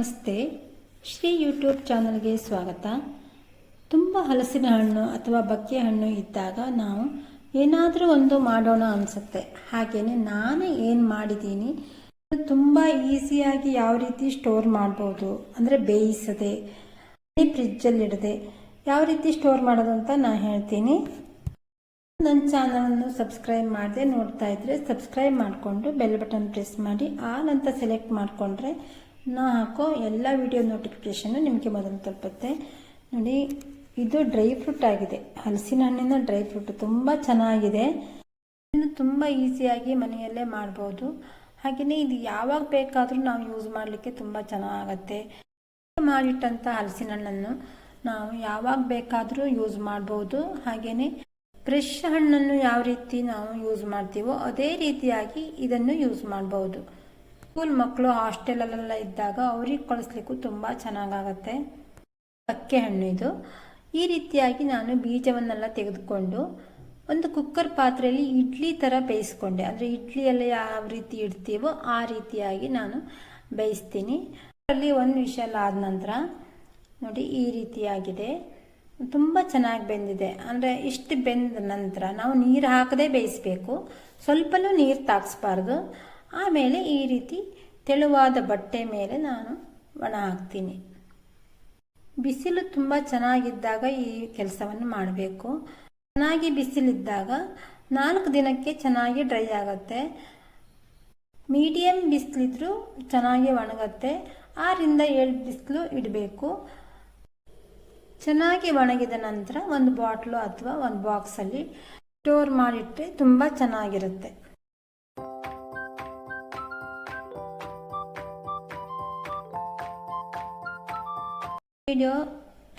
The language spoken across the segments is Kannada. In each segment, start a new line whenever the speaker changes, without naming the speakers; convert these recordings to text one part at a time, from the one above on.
ನಮಸ್ತೆ. ಶ್ರೀ ಯೂಟ್ಯೂಬ್ ಚಾನಲ್ಗೆ ಸ್ವಾಗತ. ತುಂಬ ಹಲಸಿನ ಹಣ್ಣು ಅಥವಾ ಬಕ್ಕೆ ಹಣ್ಣು ಇದ್ದಾಗ ನಾವು ಏನಾದರೂ ಒಂದು ಮಾಡೋಣ ಅನಿಸುತ್ತೆ. ಹಾಗೆಯೇ ನಾನು ಏನು ಮಾಡಿದ್ದೀನಿ, ತುಂಬ ಈಸಿಯಾಗಿ ಯಾವ ರೀತಿ ಸ್ಟೋರ್ ಮಾಡ್ಬೋದು, ಅಂದರೆ ಬೇಯಿಸದೆ ಫ್ರಿಜ್ಜಲ್ಲಿಡದೆ ಯಾವ ರೀತಿ ಸ್ಟೋರ್ ಮಾಡೋದು ಅಂತ ನಾನು ಹೇಳ್ತೀನಿ. ನನ್ನ ಚಾನಲನ್ನು ಸಬ್ಸ್ಕ್ರೈಬ್ ಮಾಡದೆ ನೋಡ್ತಾ ಇದ್ದರೆ ಸಬ್ಸ್ಕ್ರೈಬ್ ಮಾಡಿಕೊಂಡು ಬೆಲ್ ಬಟನ್ ಪ್ರೆಸ್ ಮಾಡಿ ಆಲ್ ಅಂತ ಸೆಲೆಕ್ಟ್ ಮಾಡಿಕೊಂಡ್ರೆ ನಾ ಹಾಕೋ ಎಲ್ಲ ವಿಡಿಯೋ ನೋಟಿಫಿಕೇಷನ್ನು ನಿಮಗೆ ಮೊದಲು ತಲುಪುತ್ತೆ. ನೋಡಿ, ಇದು ಡ್ರೈ ಫ್ರೂಟ್ ಆಗಿದೆ. ಹಲಸಿನ ಹಣ್ಣಿನ ಡ್ರೈ ಫ್ರೂಟ್ ತುಂಬ ಚೆನ್ನಾಗಿದೆ. ಇದನ್ನು ತುಂಬ ಈಸಿಯಾಗಿ ಮನೆಯಲ್ಲೇ ಮಾಡ್ಬೋದು. ಹಾಗೆಯೇ ಇದು ಯಾವಾಗ ಬೇಕಾದರೂ ನಾವು ಯೂಸ್ ಮಾಡಲಿಕ್ಕೆ ತುಂಬ ಚೆನ್ನಾಗತ್ತೆ. ಮಾಡಿಟ್ಟಂಥ ಹಲಸಿನ ಹಣ್ಣನ್ನು ನಾವು ಯಾವಾಗ ಬೇಕಾದರೂ ಯೂಸ್ ಮಾಡ್ಬೋದು. ಹಾಗೆಯೇ ಫ್ರೆಶ್ ಹಣ್ಣನ್ನು ಯಾವ ರೀತಿ ನಾವು ಯೂಸ್ ಮಾಡ್ತೀವೋ ಅದೇ ರೀತಿಯಾಗಿ ಇದನ್ನು ಯೂಸ್ ಮಾಡ್ಬೋದು. ಸ್ಕೂಲ್ ಮಕ್ಕಳು ಹಾಸ್ಟೆಲಲ್ಲೆಲ್ಲ ಇದ್ದಾಗ ಅವ್ರಿಗೆ ಕಳಿಸ್ಲಿಕ್ಕೂ ತುಂಬ ಚೆನ್ನಾಗಾಗತ್ತೆ. ಬಕ್ಕೆ ಹಣ್ಣು ಇದು. ಈ ರೀತಿಯಾಗಿ ನಾನು ಬೀಜವನ್ನೆಲ್ಲ ತೆಗೆದುಕೊಂಡು ಒಂದು ಕುಕ್ಕರ್ ಪಾತ್ರೆಯಲ್ಲಿ ಇಡ್ಲಿ ಥರ ಬೇಯಿಸ್ಕೊಂಡೆ. ಅಂದರೆ ಇಡ್ಲಿಯಲ್ಲಿ ಯಾವ ರೀತಿ ಇಡ್ತೀವೋ ಆ ರೀತಿಯಾಗಿ ನಾನು ಬೇಯಿಸ್ತೀನಿ. ಅದರಲ್ಲಿ ಒಂದು ವಿಷಲ್ ಆದ ನಂತರ ನೋಡಿ ಈ ರೀತಿಯಾಗಿದೆ. ತುಂಬ ಚೆನ್ನಾಗಿ ಬೆಂದಿದೆ. ಅಂದರೆ ಇಷ್ಟು ಬೆಂದ ನಂತರ ನಾವು ನೀರು ಹಾಕದೇ ಬೇಯಿಸಬೇಕು. ಸ್ವಲ್ಪನೂ ನೀರು ತಾಗಿಸ್ಬಾರ್ದು. ಆಮೇಲೆ ಈ ರೀತಿ ತೆಳುವಾದ ಬಟ್ಟೆ ಮೇಲೆ ನಾನು ಒಣ ಹಾಕ್ತೀನಿ. ಬಿಸಿಲು ತುಂಬ ಚೆನ್ನಾಗಿದ್ದಾಗ ಈ ಕೆಲಸವನ್ನು ಮಾಡಬೇಕು. ಚೆನ್ನಾಗಿ ಬಿಸಿಲಿದ್ದಾಗ 4 ದಿನಕ್ಕೆ ಚೆನ್ನಾಗಿ ಡ್ರೈ ಆಗುತ್ತೆ. ಮೀಡಿಯಮ್ ಬಿಸಿಲಿದ್ರೂ ಚೆನ್ನಾಗಿ ಒಣಗುತ್ತೆ. 6ರಿಂದ 7 ಬಿಸಿಲು ಇಡಬೇಕು. ಚೆನ್ನಾಗಿ ಒಣಗಿದ ನಂತರ ಒಂದು ಬಾಟ್ಲು ಅಥವಾ ಒಂದು ಬಾಕ್ಸಲ್ಲಿ ಸ್ಟೋರ್ ಮಾಡಿಟ್ಟರೆ ತುಂಬ ಚೆನ್ನಾಗಿರುತ್ತೆ. ವಿಡಿಯೋ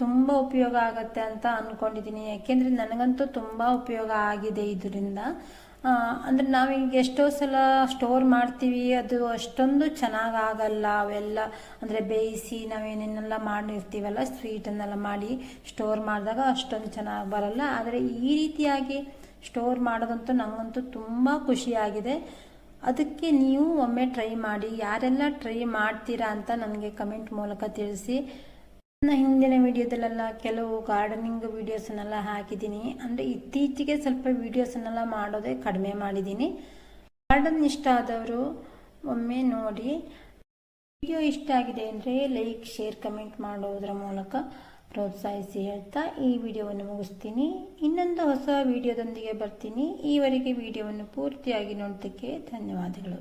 ತುಂಬ ಉಪಯೋಗ ಆಗುತ್ತೆ ಅಂತ ಅಂದ್ಕೊಂಡಿದ್ದೀನಿ. ಯಾಕೆಂದರೆ ನನಗಂತೂ ತುಂಬ ಉಪಯೋಗ ಆಗಿದೆ ಇದರಿಂದ. ಅಂದರೆ ನಾವೀಗ ಎಷ್ಟೋ ಸಲ ಸ್ಟೋರ್ ಮಾಡ್ತೀವಿ, ಅದು ಅಷ್ಟೊಂದು ಚೆನ್ನಾಗಾಗಲ್ಲ. ಅವೆಲ್ಲ ಅಂದರೆ ಬೇಯಿಸಿ ನಾವೇನೇನೆಲ್ಲ ಮಾಡಿರ್ತೀವಲ್ಲ, ಸ್ವೀಟನ್ನೆಲ್ಲ ಮಾಡಿ ಸ್ಟೋರ್ ಮಾಡಿದಾಗ ಅಷ್ಟೊಂದು ಚೆನ್ನಾಗಿ ಬರಲ್ಲ. ಆದರೆ ಈ ರೀತಿಯಾಗಿ ಸ್ಟೋರ್ ಮಾಡೋದಂತೂ ನನಗಂತೂ ತುಂಬ ಖುಷಿಯಾಗಿದೆ. ಅದಕ್ಕೆ ನೀವು ಒಮ್ಮೆ ಟ್ರೈ ಮಾಡಿ. ಯಾರೆಲ್ಲ ಟ್ರೈ ಮಾಡ್ತೀರಾ ಅಂತ ನನಗೆ ಕಮೆಂಟ್ ಮೂಲಕ ತಿಳಿಸಿ. ನನ್ನ ಹಿಂದಿನ ವಿಡಿಯೋದಲ್ಲೆಲ್ಲ ಕೆಲವು ಗಾರ್ಡನಿಂಗ್ ವಿಡಿಯೋಸನ್ನೆಲ್ಲ ಹಾಕಿದ್ದೀನಿ. ಅಂದರೆ ಇತ್ತೀಚೆಗೆ ಸ್ವಲ್ಪ ವಿಡಿಯೋಸನ್ನೆಲ್ಲ ಮಾಡೋದೇ ಕಡಿಮೆ ಮಾಡಿದ್ದೀನಿ. ಗಾರ್ಡನ್ ಇಷ್ಟ ಆದವರು ಒಮ್ಮೆ ನೋಡಿ. ವಿಡಿಯೋ ಇಷ್ಟ ಆಗಿದೆ ಅಂದರೆ ಲೈಕ್, ಶೇರ್, ಕಮೆಂಟ್ ಮಾಡೋದ್ರ ಮೂಲಕ ಪ್ರೋತ್ಸಾಹಿಸಿ ಹೇಳ್ತಾ ಈ ವಿಡಿಯೋವನ್ನು ಮುಗಿಸ್ತೀನಿ. ಇನ್ನೊಂದು ಹೊಸ ವಿಡಿಯೋದೊಂದಿಗೆ ಬರ್ತೀನಿ. ಈವರೆಗೆ ವಿಡಿಯೋವನ್ನು ಪೂರ್ತಿಯಾಗಿ ನೋಡೋದಕ್ಕೆ ಧನ್ಯವಾದಗಳು.